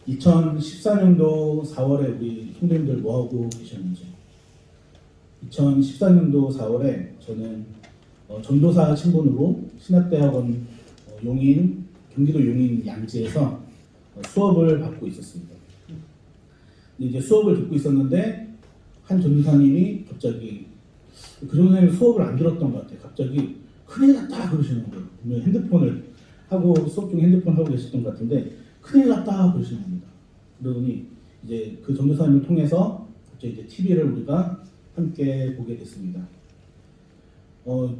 2014년도 4월에 우리 선생님들 뭐하고 계셨는지. 2014년도 4월에 저는 전도사 신분으로 신학대학원 용인, 경기도 용인 양지에서 수업을 받고 있었습니다. 근데 이제 수업을 듣고 있었는데 한 전도사님이 갑자기, 그런 선생님이 수업을 안 들었던 것 같아요. 갑자기 큰일 났다 그러시는 거예요. 분명히 핸드폰을 하고, 수업 중에 핸드폰 하고 계셨던 것 같은데 큰일 났다 그러시는 겁니다. 그러더니 이제 그 전도사님을 통해서 갑자기 이제 TV를 우리가 함께 보게 됐습니다.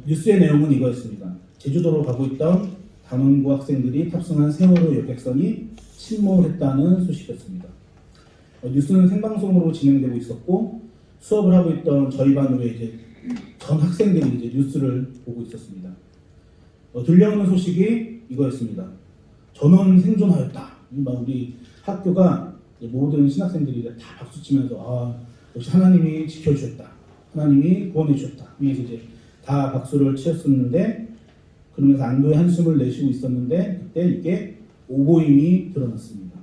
뉴스의 내용은 이거였습니다. 제주도로 가고 있던 단원고 학생들이 탑승한 세월호 여객선이 침몰했다는 소식이었습니다. 뉴스는 생방송으로 진행되고 있었고, 수업을 하고 있던 저희 반 외에 이제 전 학생들이 이제 뉴스를 보고 있었습니다. 들려오는 소식이 이거였습니다. 전원 생존하였다. 우리 학교가 모든 신학생들이 다 박수치면서 역시 하나님이 지켜주셨다, 하나님이 구원해 주셨다 하면서 이제 다 박수를 치었었는데, 그러면서 안도의 한숨을 내쉬고 있었는데 그때 이게 오보임이 드러났습니다.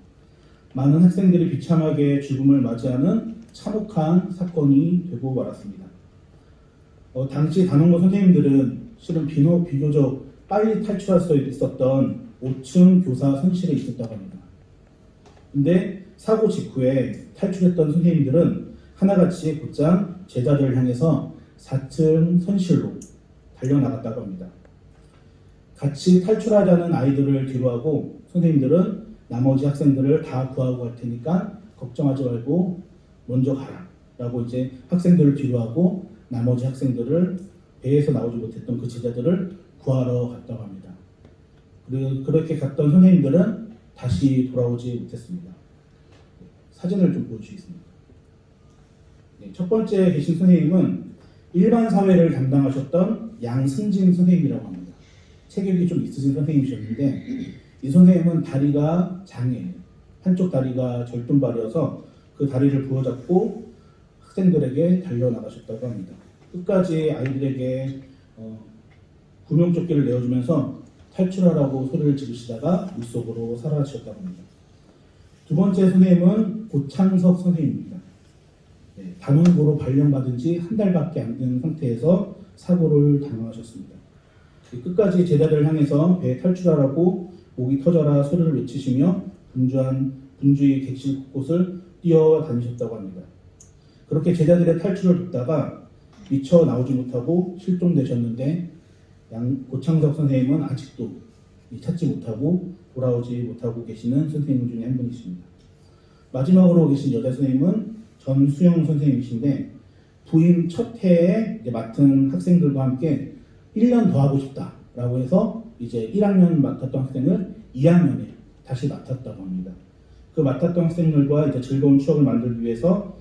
많은 학생들이 비참하게 죽음을 맞이하는 참혹한 사건이 되고 말았습니다. 당시 단원고 선생님들은 실은 비교적 빨리 탈출할 수 있었던 5층 교사 선실에 있었다고 합니다. 근데 사고 직후에 탈출했던 선생님들은 하나같이 곧장 제자들을 향해서 4층 선실로 달려나갔다고 합니다. 같이 탈출하자는 아이들을 뒤로하고 선생님들은 나머지 학생들을 다 구하고 갈 테니까 걱정하지 말고 먼저 가라 라고 이제 학생들을 뒤로하고 나머지 학생들을, 배에서 나오지 못했던 그 제자들을 구하러 갔다고 합니다. 그리고 그렇게 갔던 선생님들은 다시 돌아오지 못했습니다. 사진을 좀 보여주시겠습니다. 첫 번째 계신 선생님은 일반 사회를 담당하셨던 양승진 선생님이라고 합니다. 체격이 좀 있으신 선생님이셨는데, 이 선생님은 다리가 장애예요. 한쪽 다리가 절둔발이어서 그 다리를 부여잡고 학생들에게 달려나가셨다고 합니다. 끝까지 아이들에게 구명조끼를 내어주면서 탈출하라고 소리를 지르시다가 물속으로 사라지셨다고 합니다. 두 번째 선생님은 고창석 선생님입니다. 단원고로 발령받은 지 한 달밖에 안 된 상태에서 사고를 당하셨습니다. 끝까지 제자들을 향해서 배에 탈출하라고 목이 터져라 소리를 외치시며 분주히 객실 곳곳을 뛰어다니셨다고 합니다. 그렇게 제자들의 탈출을 돕다가 미처 나오지 못하고 실종되셨는데, 고창석 선생님은 아직도 찾지 못하고 돌아오지 못하고 계시는 선생님 중에 한 분이십니다. 마지막으로 계신 여자 선생님은 전수영 선생님이신데, 부임 첫 해에 맡은 학생들과 함께 1년 더 하고 싶다라고 해서 이제 1학년 맡았던 학생을 2학년에 다시 맡았다고 합니다. 그 맡았던 학생들과 이제 즐거운 추억을 만들기 위해서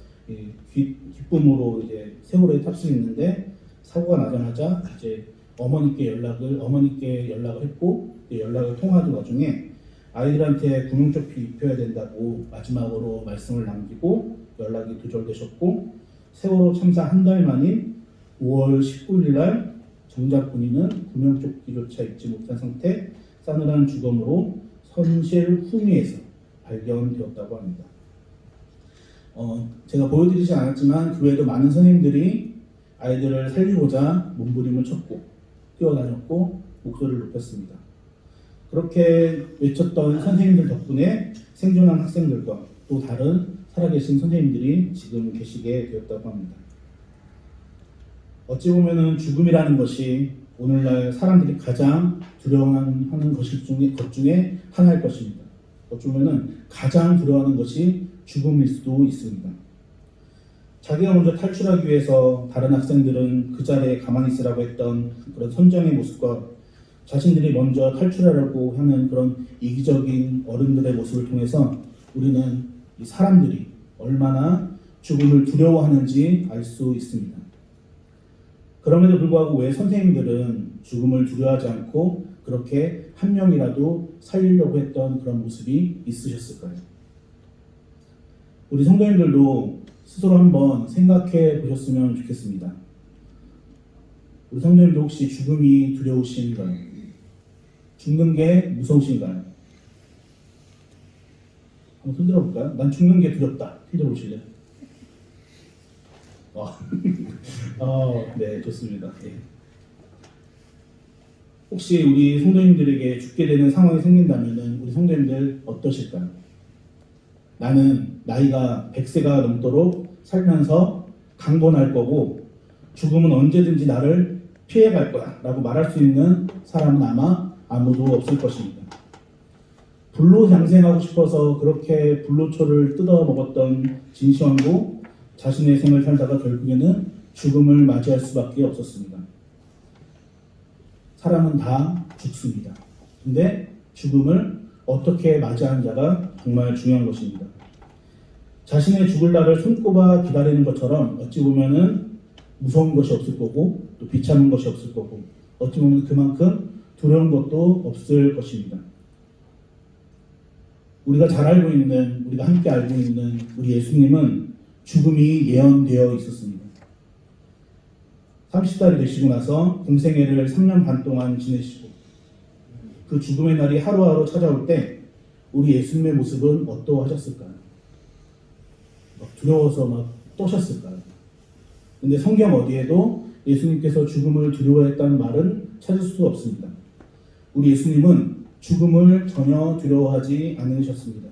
기쁨으로 이제 세월호에 탑승했는데, 사고가 나자마자 이제 어머니께 연락을 했고, 연락을 통화하던 와중에 아이들한테 구명조끼 입혀야 된다고 마지막으로 말씀을 남기고 연락이 두절되셨고, 세월호 참사 한 달 만인 5월 19일 날 정작 본인은 구명조끼조차 입지 못한 상태 싸늘한 주검으로 선실 후미에서 발견되었다고 합니다. 제가 보여드리지 않았지만 그 외에도 많은 선생님들이 아이들을 살리고자 몸부림을 쳤고 뛰어다녔고 목소리를 높였습니다. 그렇게 외쳤던 선생님들 덕분에 생존한 학생들과 또 다른 살아계신 선생님들이 지금 계시게 되었다고 합니다. 어찌 보면은 죽음이라는 것이 오늘날 사람들이 가장 두려워하는 것 중에 하나일 것입니다. 어쩌면은 가장 두려워하는 것이 죽음일 수도 있습니다. 자기가 먼저 탈출하기 위해서 다른 학생들은 그 자리에 가만히 있으라고 했던 그런 선정의 모습과 자신들이 먼저 탈출하려고 하는 그런 이기적인 어른들의 모습을 통해서 우리는 이 사람들이 얼마나 죽음을 두려워하는지 알 수 있습니다. 그럼에도 불구하고 왜 선생님들은 죽음을 두려워하지 않고 그렇게 한 명이라도 살리려고 했던 그런 모습이 있으셨을까요? 우리 성도님들도 스스로 한번 생각해 보셨으면 좋겠습니다. 우리 성도님도 혹시 죽음이 두려우신가요? 죽는 게 무서우신가요? 손 들어볼까요? 난 죽는 게 두렵다. 손 들어보실래요? 네, 좋습니다. 예. 혹시 우리 성도님들에게 죽게 되는 상황이 생긴다면 우리 성도님들 어떠실까요? 나는 나이가 100세가 넘도록 살면서 강건할 거고 죽음은 언제든지 나를 피해갈 거야 라고 말할 수 있는 사람은 아마 아무도 없을 것입니다. 불로장생하고 싶어서 그렇게 불로초를 뜯어 먹었던 진시황도 자신의 생을 살다가 결국에는 죽음을 맞이할 수밖에 없었습니다. 사람은 다 죽습니다. 근데 죽음을 어떻게 맞이하는자가 정말 중요한 것입니다. 자신의 죽을 날을 손꼽아 기다리는 것처럼 어찌 보면은 무서운 것이 없을 거고 또 비참한 것이 없을 거고 어찌 보면 그만큼 두려운 것도 없을 것입니다. 우리가 잘 알고 있는, 우리가 함께 알고 있는 우리 예수님은 죽음이 예언되어 있었습니다. 30살이 되시고 나서 공생애를 3년 반 동안 지내시고 그 죽음의 날이 하루하루 찾아올 때 우리 예수님의 모습은 어떠하셨을까요? 두려워서 막 떠셨을까요? 근데 성경 어디에도 예수님께서 죽음을 두려워했다는 말은 찾을 수 없습니다. 우리 예수님은 죽음을 전혀 두려워하지 않으셨습니다.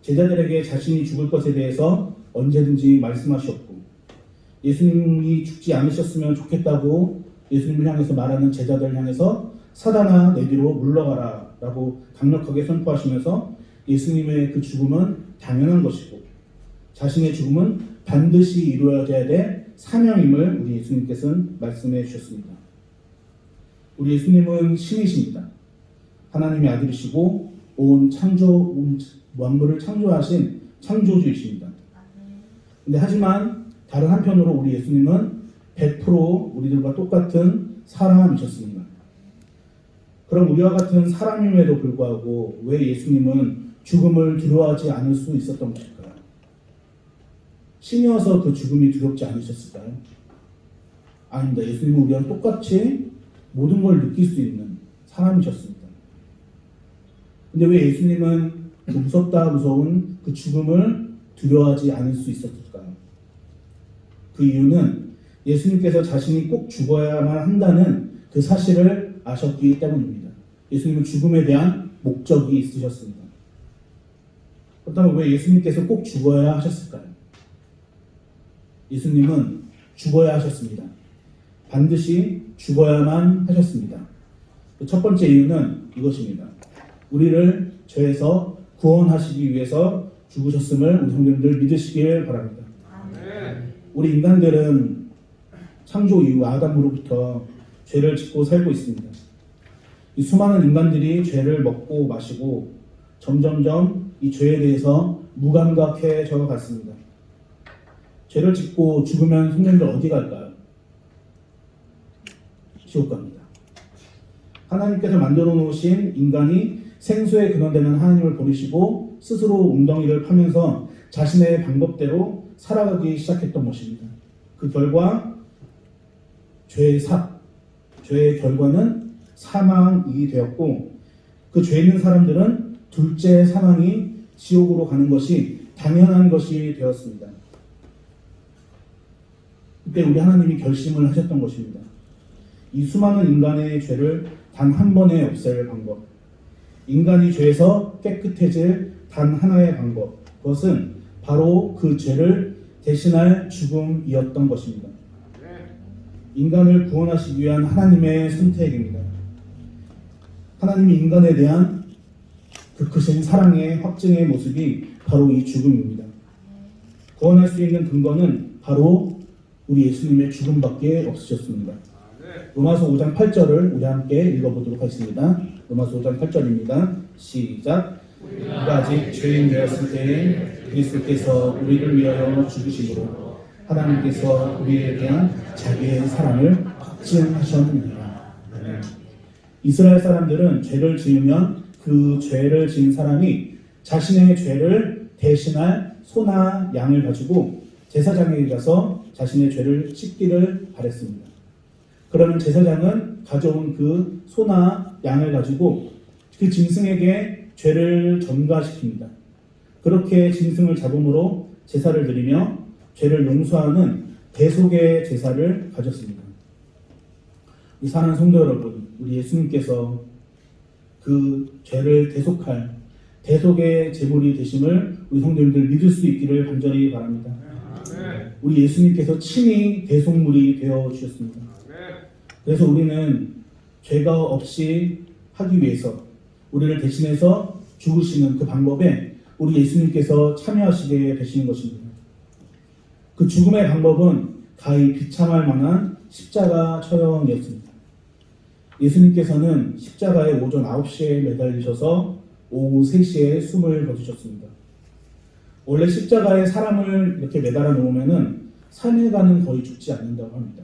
제자들에게 자신이 죽을 것에 대해서 언제든지 말씀하셨고 예수님이 죽지 않으셨으면 좋겠다고 예수님을 향해서 말하는 제자들 향해서 사단아 내 뒤로 물러가라 라고 강력하게 선포하시면서 예수님의 그 죽음은 당연한 것이고 자신의 죽음은 반드시 이루어져야 될 사명임을 우리 예수님께서는 말씀해 주셨습니다. 우리 예수님은 신이십니다. 하나님의 아들이시고 온 만물을 창조하신 창조주이십니다. 근데 하지만 다른 한편으로 우리 예수님은 100% 우리들과 똑같은 사람이셨습니다. 그럼 우리와 같은 사람임에도 불구하고 왜 예수님은 죽음을 두려워하지 않을 수 있었던 것일까요? 신이어서 그 죽음이 두렵지 않으셨을까요? 아닙니다. 예수님은 우리와 똑같이 모든 걸 느낄 수 있는 사람이셨습니다. 근데 왜 예수님은 무서운 그 죽음을 두려워하지 않을 수 있었을까요? 그 이유는 예수님께서 자신이 꼭 죽어야만 한다는 그 사실을 아셨기 때문입니다. 예수님은 죽음에 대한 목적이 있으셨습니다. 그렇다면 왜 예수님께서 꼭 죽어야 하셨을까요? 예수님은 죽어야 하셨습니다. 반드시 죽어야만 하셨습니다. 첫 번째 이유는 이것입니다. 우리를 죄에서 구원하시기 위해서 죽으셨음을 우리 성도님들 믿으시길 바랍니다. 우리 인간들은 창조 이후 아담으로부터 죄를 짓고 살고 있습니다. 이 수많은 인간들이 죄를 먹고 마시고 점점점 이 죄에 대해서 무감각해져 갔습니다. 죄를 짓고 죽으면 성도님들 어디 갈까요? 지옥 갑니다. 하나님께서 만들어 놓으신 인간이 생수에 근원되는 하나님을 버리시고 스스로 웅덩이를 파면서 자신의 방법대로 살아가기 시작했던 것입니다. 그 결과 죄의 결과는 사망이 되었고 그 죄 있는 사람들은 둘째 사망이 지옥으로 가는 것이 당연한 것이 되었습니다. 그때 우리 하나님이 결심을 하셨던 것입니다. 이 수많은 인간의 죄를 단 한 번에 없앨 방법, 인간이 죄에서 깨끗해질 단 하나의 방법, 그것은 바로 그 죄를 대신할 죽음이었던 것입니다. 인간을 구원하시기 위한 하나님의 선택입니다. 하나님이 인간에 대한 그 크신 사랑의 확증의 모습이 바로 이 죽음입니다. 구원할 수 있는 근거는 바로 우리 예수님의 죽음밖에 없으셨습니다. 로마서 5장 8절을 우리 함께 읽어보도록 하겠습니다. 로마서 5장 8절입니다. 시작. 우리가 아직 죄인 되었을 때에 그리스도께서 우리를 위하여 죽으심으로 하나님께서 우리에 대한 자기의 사랑을 확증하셨느니라. 이스라엘 사람들은 죄를 지으면 그 죄를 지은 사람이 자신의 죄를 대신할 소나 양을 가지고 제사장에게 가서 자신의 죄를 씻기를 바랬습니다. 그러면 제사장은 가져온 그 소나 양을 가지고 그 짐승에게 죄를 전가시킵니다. 그렇게 짐승을 잡음으로 제사를 드리며 죄를 용서하는 대속의 제사를 가졌습니다. 이 사랑하는 성도 여러분, 우리 예수님께서 그 죄를 대속할 대속의 제물이 되심을 우리 성도님들 믿을 수 있기를 간절히 바랍니다. 우리 예수님께서 친히 대속물이 되어 주셨습니다. 그래서 우리는 죄가 없이 하기 위해서 우리를 대신해서 죽으시는 그 방법에 우리 예수님께서 참여하시게 되시는 것입니다. 그 죽음의 방법은 가히 비참할 만한 십자가 처형이었습니다. 예수님께서는 십자가에 오전 9시에 매달리셔서 오후 3시에 숨을 거두셨습니다. 원래 십자가에 사람을 이렇게 매달아 놓으면은 3일간은 거의 죽지 않는다고 합니다.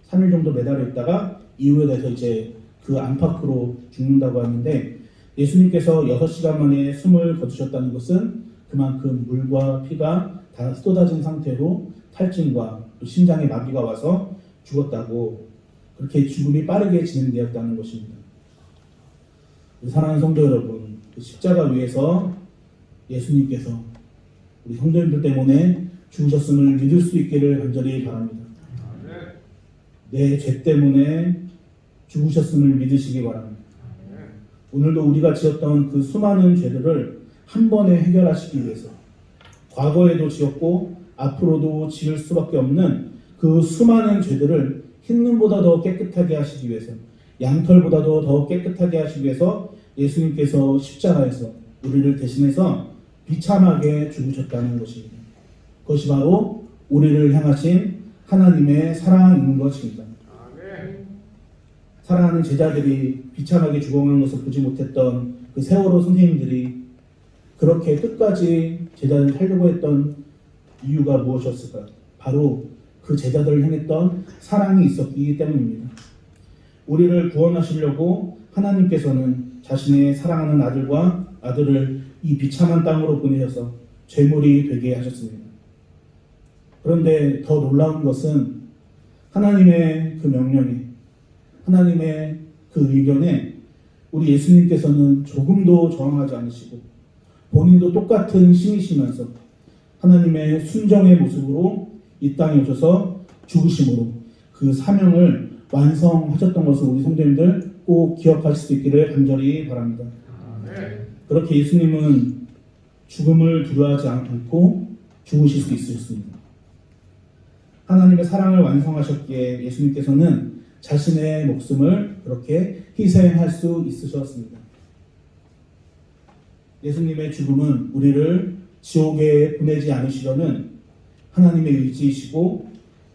3일 정도 매달려 있다가 이후에 돼서 이제 그 안팎으로 죽는다고 하는데, 예수님께서 6시간 만에 숨을 거두셨다는 것은 그만큼 물과 피가 다 쏟아진 상태로 탈진과 심장에 마비가 와서 죽었다고, 그렇게 죽음이 빠르게 진행되었다는 것입니다. 사랑하는 성도 여러분, 그 십자가 위에서 예수님께서 우리 성도님들 때문에 죽으셨음을 믿을 수 있기를 간절히 바랍니다. 내 죄 때문에 죽으셨음을 믿으시기 바랍니다. 오늘도 우리가 지었던 그 수많은 죄들을 한 번에 해결하시기 위해서, 과거에도 지었고 앞으로도 지을 수밖에 없는 그 수많은 죄들을 흰눈보다 더 깨끗하게 하시기 위해서, 양털보다도 더 깨끗하게 하시기 위해서 예수님께서 십자가에서 우리를 대신해서 비참하게 죽으셨다는 것입니다. 그것이 바로 우리를 향하신 하나님의 사랑인 것입니다. 사랑하는 제자들이 비참하게 죽어가는 것을 보지 못했던 그 세월호 선생님들이 그렇게 끝까지 제자들을 살려고 했던 이유가 무엇이었을까요? 바로 그 제자들을 향했던 사랑이 있었기 때문입니다. 우리를 구원하시려고 하나님께서는 자신의 사랑하는 아들과 아들을 이 비참한 땅으로 보내셔서 제물이 되게 하셨습니다. 그런데 더 놀라운 것은 하나님의 그 명령에, 하나님의 그 의견에 우리 예수님께서는 조금도 저항하지 않으시고 본인도 똑같은 신이시면서 하나님의 순정의 모습으로 이 땅에 오셔서 죽으심으로 그 사명을 완성하셨던 것을 우리 성도님들 꼭 기억하실 수 있기를 간절히 바랍니다. 그렇게 예수님은 죽음을 두려워하지 않고 죽으실 수 있으셨습니다. 하나님의 사랑을 완성하셨기에 예수님께서는 자신의 목숨을 그렇게 희생할 수 있으셨습니다. 예수님의 죽음은 우리를 지옥에 보내지 않으시려는 하나님의 의지이시고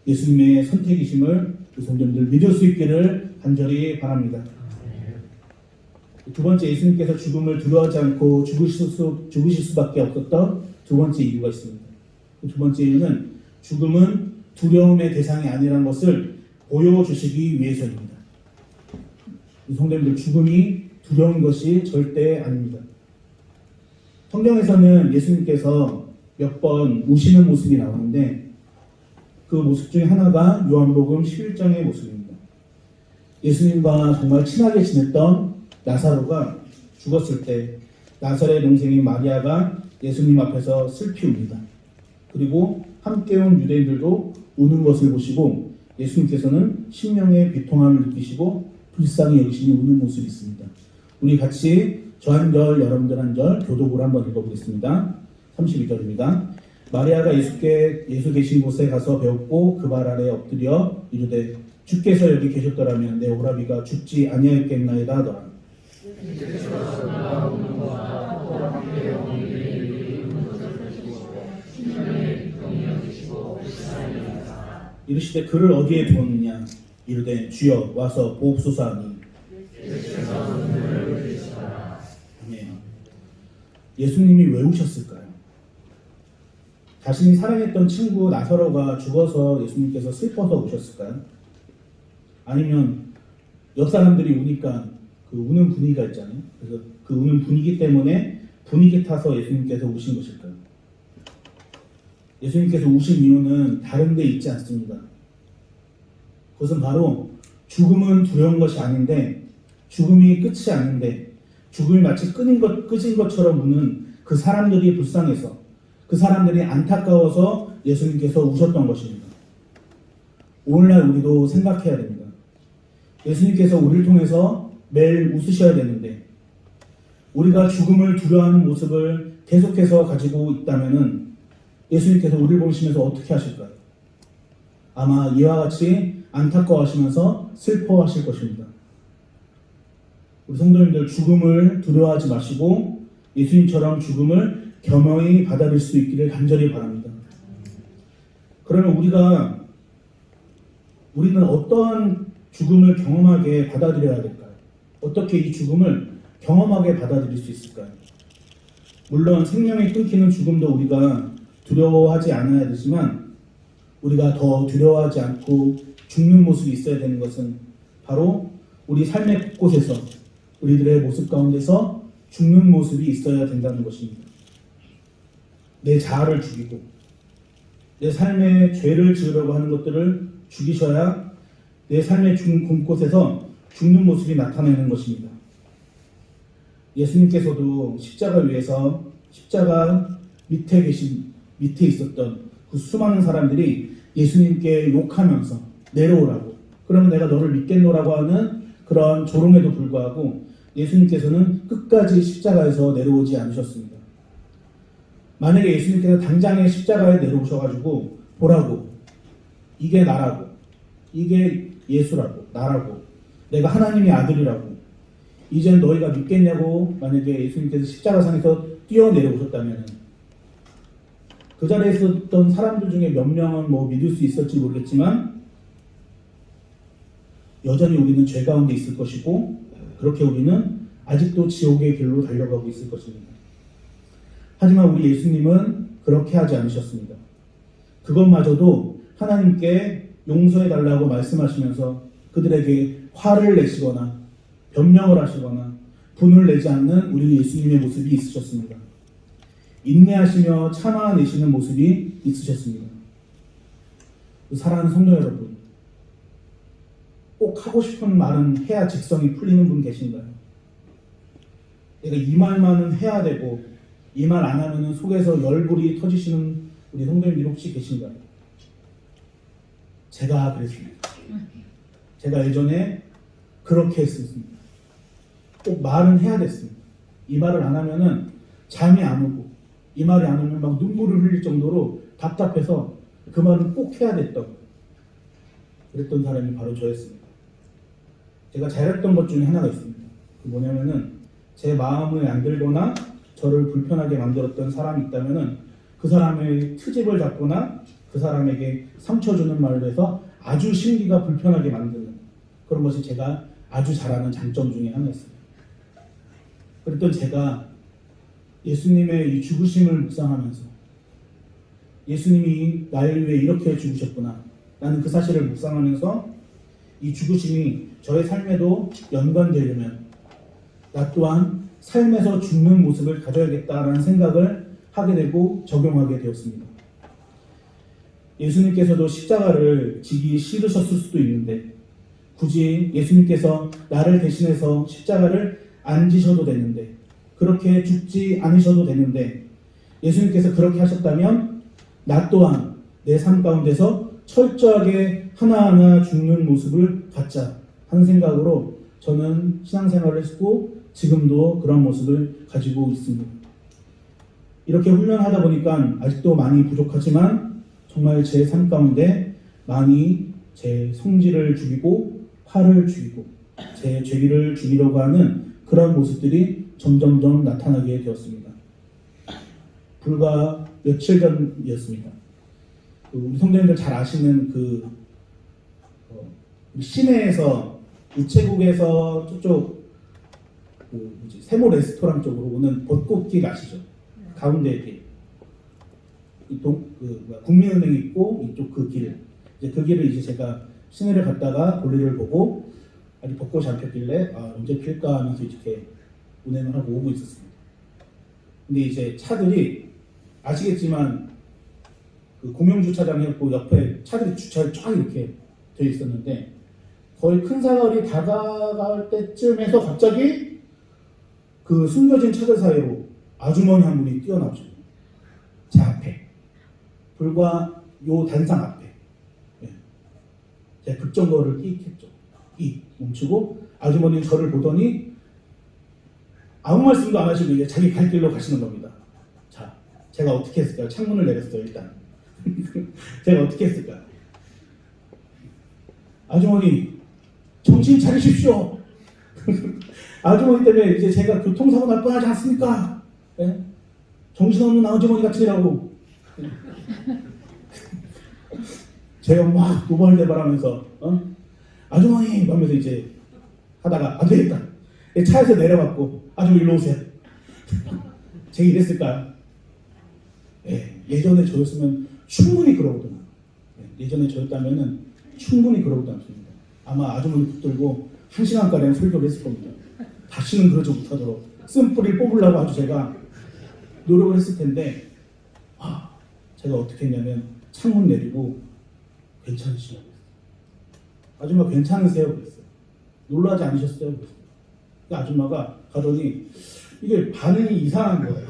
예수님의 선택이심을 성도님들 믿을 수 있기를 간절히 바랍니다. 두 번째, 예수님께서 죽음을 두려워하지 않고 죽으실 수밖에 없었던 두 번째 이유가 있습니다. 두 번째 이유는 죽음은 두려움의 대상이 아니라는 것을 보여주시기 위해서입니다. 성도님들, 죽음이 두려운 것이 절대 아닙니다. 성경에서는 예수님께서 몇 번 우시는 모습이 나오는데 그 모습 중에 하나가 요한복음 11장의 모습입니다. 예수님과 정말 친하게 지냈던 나사로가 죽었을 때 나사로의 동생인 마리아가 예수님 앞에서 슬피 웁니다. 그리고 함께 온 유대인들도 우는 것을 보시고 예수님께서는 심령의 비통함을 느끼시고 불쌍히 여기시니 우는 모습이 있습니다. 우리 같이 저 한 절, 여러분들 한 절 교독으로 한번 읽어보겠습니다. 32절입니다. 마리아가 예수 계신 곳에 가서 배웠고 그 발 아래 엎드려 이르되 주께서 여기 계셨더라면 내 오라비가 죽지 아니하였겠나이다 하더라. 이르시되 그를 어디에 두었느냐? 이르되 주여 와서 보옵소서 하니. 네. 예수님이 왜 우셨을까요? 자신이 사랑했던 친구 나사로가 죽어서 예수님께서 슬퍼서 우셨을까요? 아니면 옆 사람들이 우니까 그 우는 분위기가 있잖아요. 그래서 그 우는 분위기 때문에 분위기 타서 예수님께서 우신 것일까요? 예수님께서 우신 이유는 다른 데 있지 않습니다. 그것은 바로 죽음은 두려운 것이 아닌데, 죽음이 끝이 아닌데 죽음이 마치 끄진 것처럼 우는 그 사람들이 불쌍해서, 그 사람들이 안타까워서 예수님께서 우셨던 것입니다. 오늘날 우리도 생각해야 됩니다. 예수님께서 우리를 통해서 매일 웃으셔야 되는데, 우리가 죽음을 두려워하는 모습을 계속해서 가지고 있다면 예수님께서 우리를 보시면서 어떻게 하실까요? 아마 이와 같이 안타까워하시면서 슬퍼하실 것입니다. 우리 성도님들, 죽음을 두려워하지 마시고 예수님처럼 죽음을 겸허히 받아들일 수 있기를 간절히 바랍니다. 그러면 우리는 어떠한 죽음을 경험하게 받아들여야 될까요? 어떻게 이 죽음을 경험하게 받아들일 수 있을까요? 물론 생명이 끊기는 죽음도 우리가 두려워하지 않아야 되지만, 우리가 더 두려워하지 않고 죽는 모습이 있어야 되는 것은 바로 우리 삶의 곳곳에서, 우리들의 모습 가운데서 죽는 모습이 있어야 된다는 것입니다. 내 자아를 죽이고 내 삶의 죄를 지으려고 하는 것들을 죽이셔야 내 삶의 곳곳에서 죽는 모습이 나타나는 것입니다. 예수님께서도 십자가 위에서 십자가 밑에 있었던 그 수많은 사람들이 예수님께 욕하면서 내려오라고, 그러면 내가 너를 믿겠노라고 하는 그런 조롱에도 불구하고 예수님께서는 끝까지 십자가에서 내려오지 않으셨습니다. 만약에 예수님께서 당장에 십자가에 내려오셔가지고 보라고, 이게 나라고, 이게 예수라고, 나라고, 내가 하나님의 아들이라고, 이젠 너희가 믿겠냐고 만약에 예수님께서 십자가상에서 뛰어내려오셨다면 그 자리에 있었던 사람들 중에 몇 명은 믿을 수 있을지 모르겠지만 여전히 우리는 죄 가운데 있을 것이고, 그렇게 우리는 아직도 지옥의 길로 달려가고 있을 것입니다. 하지만 우리 예수님은 그렇게 하지 않으셨습니다. 그것마저도 하나님께 용서해달라고 말씀하시면서 그들에게 화를 내시거나 변명을 하시거나 분을 내지 않는 우리 예수님의 모습이 있으셨습니다. 인내하시며 참아내시는 모습이 있으셨습니다. 사랑하는 성도 여러분, 꼭 하고 싶은 말은 해야 직성이 풀리는 분 계신가요? 내가 이 말만은 해야 되고 이 말 안 하면 속에서 열불이 터지시는 우리 성도님들 혹시 계신가요? 제가 그랬습니다. 제가 예전에 그렇게 했습니다. 꼭 말은 해야 됐습니다. 이 말을 안 하면은 잠이 안 오고, 이 말이 안 오면 막 눈물을 흘릴 정도로 답답해서 그 말은 꼭 해야 됐던, 그랬던 사람이 바로 저였습니다. 제가 잘했던 것 중에 하나가 있습니다. 그 뭐냐면은 제 마음을 안 들거나 저를 불편하게 만들었던 사람이 있다면은 그 사람의 트집을 잡거나 그 사람에게 상처 주는 말을 해서 아주 심기가 불편하게 만드는 그런 것이 제가 아주 잘하는 장점 중에 하나였습니다. 그랬던 제가 예수님의 이 죽으심을 묵상하면서 예수님이 나를 위해 이렇게 죽으셨구나, 나는 그 사실을 묵상하면서 이 죽으심이 저의 삶에도 연관되려면 나 또한 삶에서 죽는 모습을 가져야겠다라는 생각을 하게 되고 적용하게 되었습니다. 예수님께서도 십자가를 지기 싫으셨을 수도 있는데 굳이 예수님께서 나를 대신해서 십자가를 안 지셔도 되는데, 그렇게 죽지 않으셔도 되는데 예수님께서 그렇게 하셨다면 나 또한 내 삶 가운데서 철저하게 하나하나 죽는 모습을 갖자 하는 생각으로 저는 신앙생활을 했고 지금도 그런 모습을 가지고 있습니다. 이렇게 훈련하다 보니까 아직도 많이 부족하지만 정말 제 삶 가운데 많이 제 성질을 죽이고 화를 죽이고 제 죄를 죽이려고 하는 그런 모습들이 점점점 나타나게 되었습니다. 불과 며칠 전이었습니다. 우리 성도님들 잘 아시는 시내에서 우체국에서 저쪽 세모 레스토랑 쪽으로 오는 벚꽃길 아시죠? 가운데 길. 국민은행 있고 이쪽 그 길. 이제 그 길을 이제 제가 시내를 갔다가 볼일을 보고 아직 벚꽃이 안 폈길래 언제 필까 하면서 이렇게 운행을 하고 오고 있었습니다. 근데 이제 차들이 아시겠지만 그 공영주차장이었고 옆에 차들이 주차를 쫙 이렇게 되어 있었는데 거의 큰 사거리 다가갈 때쯤에서 갑자기 그 숨겨진 차들 사이로 아주머니 한 분이 뛰어나오죠. 제 앞에. 불과 요 단상 앞에. 예. 제가 급정거를 끽 했죠. 끽 멈추고 아주머니는 저를 보더니 아무 말씀도 안 하시고 이제 자기 갈 길로 가시는 겁니다. 자, 제가 어떻게 했을까요? 창문을 내렸어요, 일단. 제가 어떻게 했을까요? 아주머니, 정신 차리십시오. 아주머니 때문에 이제 제가 교통사고 날 뻔하지 않습니까? 네? 정신없는 아주머니 같으라고. 제가 막 노발대발하면서 아주머니 하면서 이제 하다가 안 되겠다. 차에서 내려갔고 아주머니 일로 오세요. 제가 이랬을까요? 예전에 저였으면 충분히 그러거든요. 예전에 저였다면은 충분히 그러고도 않습니다. 아마 아주머니 붙들고 1시간가량 설교를 했을 겁니다. 다시는 그러지 못하도록 쓴뿌리를 뽑으려고 아주 제가 노력을 했을 텐데 제가 어떻게 했냐면 창문 내리고 괜찮으시냐고 했어요. 아줌마 괜찮으세요? 그랬어요. 놀라지 않으셨어요? 그랬어요. 그 아줌마가 가더니 이게 반응이 이상한 거예요.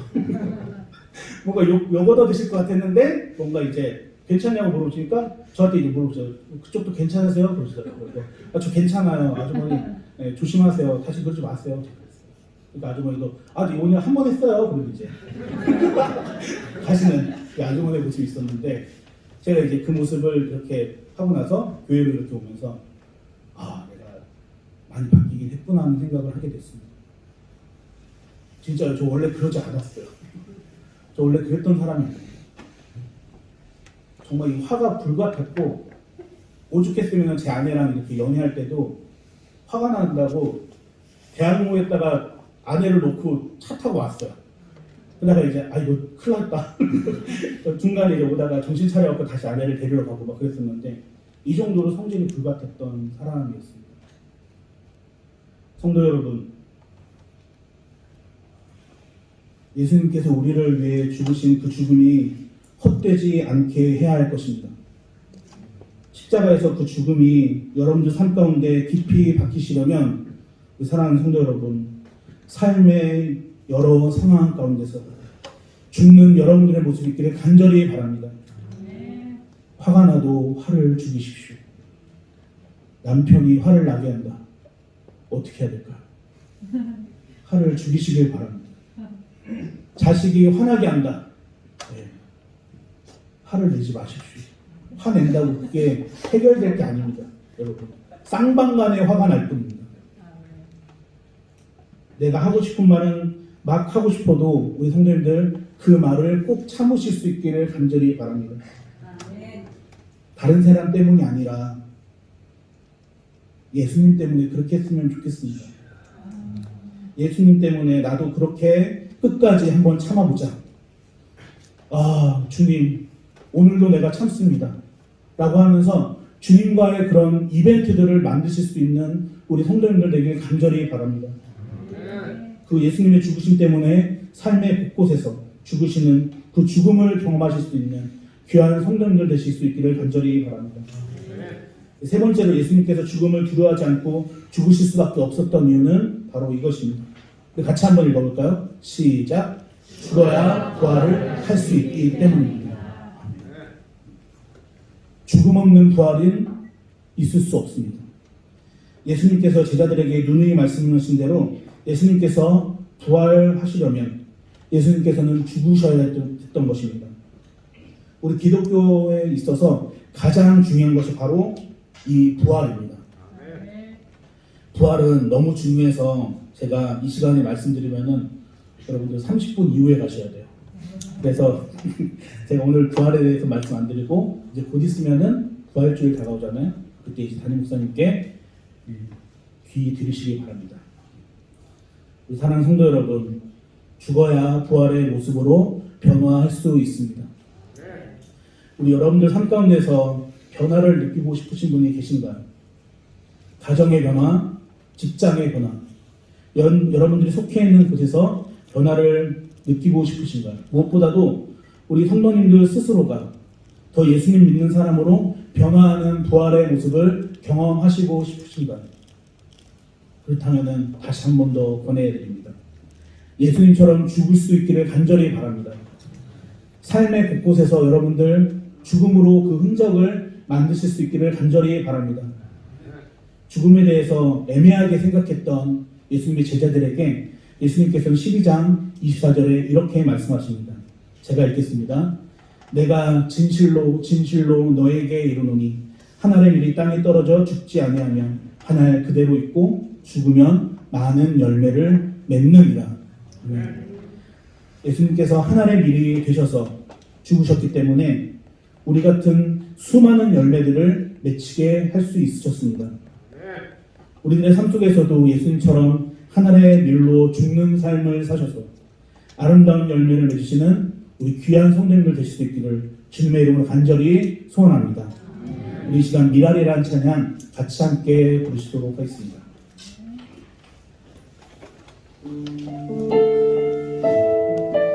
뭔가 욕 얻어 드실 것 같았는데 뭔가 이제 괜찮냐고 물어보시니까 저한테 이제 물어보세요. 그쪽도 괜찮으세요? 그러시더라고요. 저 괜찮아요. 아주머니 조심하세요. 다시 그러지 마세요. 제가 그랬어요. 그러니까 아주머니도 오늘 한 번 했어요. 그리고 이제 다시는 그 아주머니의 모습이 있었는데 제가 이제 그 모습을 이렇게 하고 나서 교회로 이렇게 오면서 내가 많이 바뀌긴 했구나 하는 생각을 하게 됐습니다. 진짜요. 저 원래 그러지 않았어요. 저 원래 그랬던 사람이 아니에요. 정말 이 화가 불같았고 오죽했으면 제 아내랑 이렇게 연애할 때도 화가 난다고 대학로에다가 아내를 놓고 차 타고 왔어요. 그러다가 이제 이거 큰일 났다. 중간에 이제 오다가 정신 차려갖고 다시 아내를 데리러 가고 막 그랬었는데 이 정도로 성질이 불같았던 사람이었습니다. 성도 여러분, 예수님께서 우리를 위해 죽으신 그 죽음이 헛되지 않게 해야 할 것입니다. 십자가에서 그 죽음이 여러분들 삶 가운데 깊이 박히시려면 사랑하는 성도 여러분, 삶의 여러 상황 가운데서 죽는 여러분들의 모습이 있기를 간절히 바랍니다. 화가 나도 화를 죽이십시오. 남편이 화를 나게 한다. 어떻게 해야 될까요? 화를 죽이시길 바랍니다. 자식이 화나게 한다. 화를 내지 마십시오. 화낸다고 그게 해결될 게 아닙니다. 여러분, 쌍방간에 화가 날 뿐입니다. 내가 하고 싶은 말은 막 하고 싶어도 우리 성도님들 그 말을 꼭 참으실 수 있기를 간절히 바랍니다. 다른 사람 때문이 아니라 예수님 때문에 그렇게 했으면 좋겠습니다. 예수님 때문에 나도 그렇게 끝까지 한번 참아보자. 주님, 오늘도 내가 참습니다. 라고 하면서 주님과의 그런 이벤트들을 만드실 수 있는 우리 성도님들 되길 간절히 바랍니다. 그 예수님의 죽으심 때문에 삶의 곳곳에서 죽으시는 그 죽음을 경험하실 수 있는 귀한 성도님들 되실 수 있기를 간절히 바랍니다. 세 번째로 예수님께서 죽음을 두려워하지 않고 죽으실 수밖에 없었던 이유는 바로 이것입니다. 같이 한번 읽어볼까요? 시작. 죽어야 부활을 할 수 있기 때문입니다. 죽음 없는 부활은 있을 수 없습니다. 예수님께서 제자들에게 누누이 말씀하신 대로 예수님께서 부활하시려면 예수님께서는 죽으셔야 했던 것입니다. 우리 기독교에 있어서 가장 중요한 것이 바로 이 부활입니다. 부활은 너무 중요해서 제가 이 시간에 말씀드리면은 여러분들 30분 이후에 가셔야 돼요. 그래서 제가 오늘 부활에 대해서 말씀 안 드리고 이제 곧 있으면은 부활주일 다가오잖아요. 그때 이제 담임 목사님께 귀 들으시기 바랍니다. 우리 사랑하는 성도 여러분, 죽어야 부활의 모습으로 변화할 수 있습니다. 우리 여러분들 삶 가운데서 변화를 느끼고 싶으신 분이 계신가요? 가정의 변화, 직장의 변화, 여러분들이 속해 있는 곳에서 변화를 느끼고 싶으신가요? 무엇보다도 우리 성도님들 스스로가 더 예수님 믿는 사람으로 변화하는 부활의 모습을 경험하시고 싶으신가요? 그렇다면 다시 한 번 더 권해드립니다. 예수님처럼 죽을 수 있기를 간절히 바랍니다. 삶의 곳곳에서 여러분들 죽음으로 그 흔적을 만드실 수 있기를 간절히 바랍니다. 죽음에 대해서 애매하게 생각했던 예수님의 제자들에게 예수님께서는 12장 24절에 이렇게 말씀하십니다. 제가 읽겠습니다. 내가 진실로 진실로 너에게 이르노니 한 알의 밀이 땅에 떨어져 죽지 아니하면 한 알 그대로 있고 죽으면 많은 열매를 맺느니라. 예수님께서 한 알의 밀이 되셔서 죽으셨기 때문에 우리 같은 수많은 열매들을 맺히게 할 수 있으셨습니다. 우리들의 삶 속에서도 예수님처럼 하나의 밀로 죽는 삶을 사셔서 아름다운 열매를 맺으시는 우리 귀한 성도님들 되실 수 있기를 주님의 이름으로 간절히 소원합니다. 우리 이 시간 미랄이라는 찬양 같이 함께 부르시도록 하겠습니다.